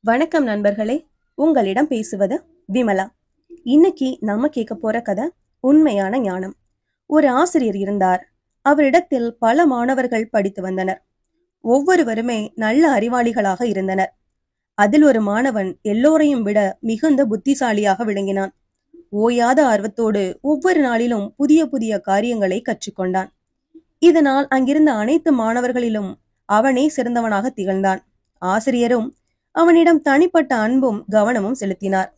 வணக்கம் நண்பர்களே, உங்களிடம் பேசுவது விமலா. இன்னைக்கு நம்ம கேட்க போற கதை உண்மையான ஞானம். ஒரு ஆசிரியர் இருந்தார். அவரிடத்தில் பல மாணவர்கள் படித்து வந்தனர். ஒவ்வொருவருமே நல்ல அறிவாளிகளாக இருந்தனர். அதில் ஒரு மாணவன் எல்லோரையும் விட மிகுந்த புத்திசாலியாக விளங்கினான். ஓயாத ஆர்வத்தோடு ஒவ்வொரு நாளிலும் புதிய புதிய காரியங்களை கற்றுக்கொண்டான். இதனால் அங்கிருந்த அனைத்து மாணவர்களிலும் அவனே சிறந்தவனாக திகழ்ந்தான். ஆசிரியரும் அவனிடம் தனிப்பட்ட அன்பும் கவனமும் செலுத்தினார்.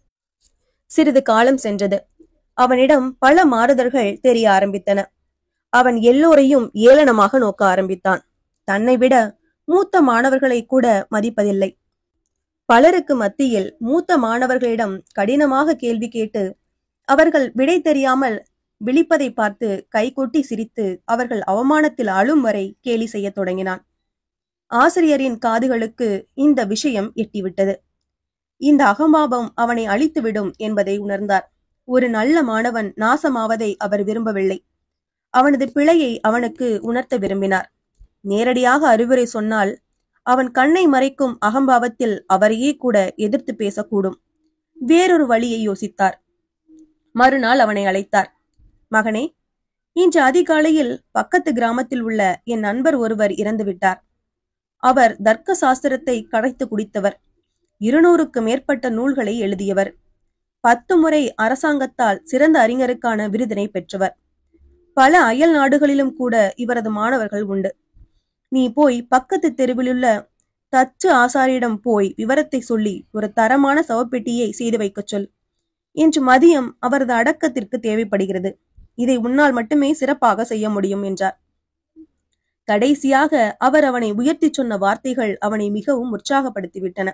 சிறிது காலம் சென்றது. அவனிடம் பல மாறுதல்கள் தெரிய ஆரம்பித்தன. அவன் எல்லோரையும் ஏளனமாக நோக்க ஆரம்பித்தான். தன்னை விட மூத்த மாணவர்களை கூட மதிப்பதில்லை. பலருக்கு மத்தியில் மூத்த மாணவர்களிடம் கடினமாக கேள்வி கேட்டு அவர்கள் விடை தெரியாமல் விழிப்பதை பார்த்து கைகொட்டி சிரித்து அவர்கள் அவமானத்தில் அழும் வரை கேலி செய்ய தொடங்கினான். ஆசிரியரின் காதுகளுக்கு இந்த விஷயம் எட்டிவிட்டது. இந்த அகம்பாவம் அவனை அழித்துவிடும் என்பதை உணர்ந்தார். ஒரு நல்ல மாணவன் நாசமாவதை அவர் விரும்பவில்லை. அவனது பிழையை அவனுக்கு உணர்த்த விரும்பினார். நேரடியாக அறிவுரை சொன்னால் அவன் கண்ணை மறைக்கும் அகம்பாவத்தில் அவரையே கூட எதிர்த்து பேசக்கூடும். வேறொரு வழியை யோசித்தார். மறுநாள் அவனை அழைத்தார். மகனே, இன்று அதிகாலையில் பக்கத்து கிராமத்தில் உள்ள என் நண்பர் ஒருவர் இறந்துவிட்டார். அவர் தர்க்க சாஸ்திரத்தை கரைத்து குடித்தவர். 200க்கு மேற்பட்ட நூல்களை எழுதியவர். 10 முறை அரசாங்கத்தால் சிறந்த அறிஞருக்கான விருதினை பெற்றவர். பல அயல் நாடுகளிலும் கூட இவரது மாணவர்கள் உண்டு. நீ போய் பக்கத்து தெருவிலுள்ள தச்சு ஆசாரியிடம் போய் விவரத்தை சொல்லி ஒரு தரமான சவப்பெட்டியை செய்து வைக்க சொல். இன்று மதியம் அவரது அடக்கத்திற்கு தேவைப்படுகிறது. இதை உன்னால் மட்டுமே சிறப்பாக செய்ய முடியும் என்றார். கடைசியாக அவர் அவனை உயர்த்தி சொன்ன வார்த்தைகள் அவனை மிகவும் உற்சாகப்படுத்திவிட்டன.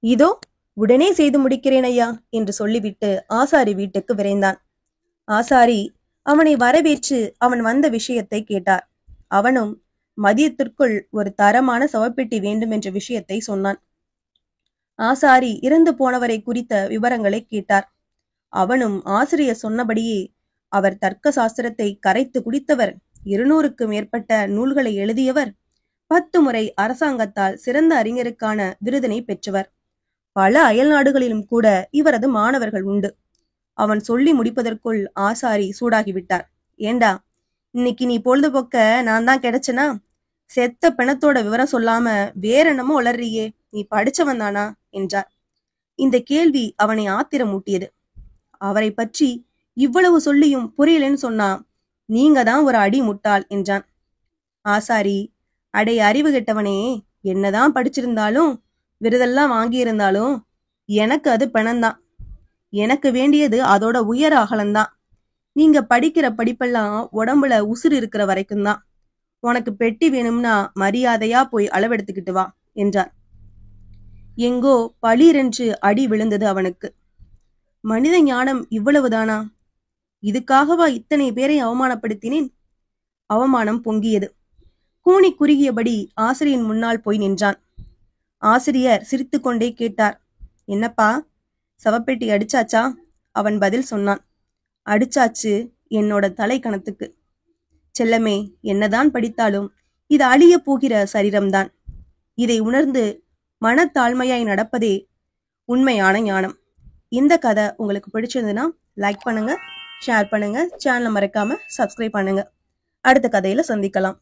இதோ உடனே செய்து முடிக்கிறேன் ஐயா என்று சொல்லிவிட்டு ஆசாரி வீட்டுக்கு விரைந்தான். ஆசாரி அவனை வரவேற்று அவன் வந்த விஷயத்தை கேட்டார். அவனும் மதியத்திற்குள் ஒரு தரமான சவப்பெட்டி வேண்டும் என்ற விஷயத்தை சொன்னான். ஆசாரி இறந்து போனவரை குறித்த விவரங்களை கேட்டார். அவனும் ஆசிரியர் சொன்னபடியே அவர் தர்க்க சாஸ்திரத்தை கரைத்து குடித்தவர், 200க்கு மேற்பட்ட நூல்களை எழுதியவர், 10 முறை அரசாங்கத்தால் சிறந்த அறிஞருக்கான விருதினை பெற்றவர். பல அயல் நாடுகளிலும் கூட இவரது மாணவர்கள் உண்டு. அவன் சொல்லி முடிப்பதற்குள் ஆசாரி சூடாகிவிட்டார். ஏண்டா, இன்னைக்கு நீ பொழுதுபோக்க நான் தான் கிடைச்சனா? செத்த பிணத்தோட விவரம் சொல்லாம வேற என்னமோ உளறியே, நீ படிச்சவன் தானா என்றார். இந்த கேள்வி அவனை ஆத்திரமூட்டியது. அவரை பற்றி இவ்வளவு சொல்லியும் புரியலன்னு சொன்னா நீங்க தான் ஒரு அடி முட்டாள் என்றான். ஆசாரி, அடை அறிவு கெட்டவனே, என்னதான் படிச்சிருந்தாலும் விருதெல்லாம் வாங்கியிருந்தாலும் எனக்கு அது பணம்தான். எனக்கு வேண்டியது அதோட உயர அகலம்தான். நீங்க படிக்கிற படிப்பெல்லாம் உடம்புல உசுறு இருக்கிற வரைக்கும் தான். உனக்கு பெட்டி வேணும்னா மரியாதையா போய் அளவெடுத்துக்கிட்டு வா என்றார். எங்கோ பளீரென்று அடி விழுந்தது அவனுக்கு. மனித ஞானம் இவ்வளவுதானா? இதுக்காகவா இத்தனை பேரை அவமானப்படுத்தினேன்? அவமானம் பொங்கியது. கூனி குறுகியபடி ஆசிரியரின் முன்னால் போய் நின்றான். ஆசிரியர் சிரித்து கொண்டே கேட்டார், என்னப்பா, சவப்பெட்டி அடிச்சாச்சா? அவன் பதில் சொன்னான், அடிச்சாச்சு, என்னோட தலை கணத்துக்கு. செல்லமே, என்னதான் படித்தாலும் இது அழிய போகிற சரீரம்தான். இதை உணர்ந்து மனத்தாழ்மையாய் நடப்பதே உண்மையான ஞானம். இந்த கதை உங்களுக்கு பிடிச்சிருந்ததுன்னா லைக் பண்ணுங்க, ஷேர் பண்ணுங்க, சேனலை மறக்காம சப்ஸ்கிரைப் பண்ணுங்க. அடுத்த கதையில சந்திக்கலாம்.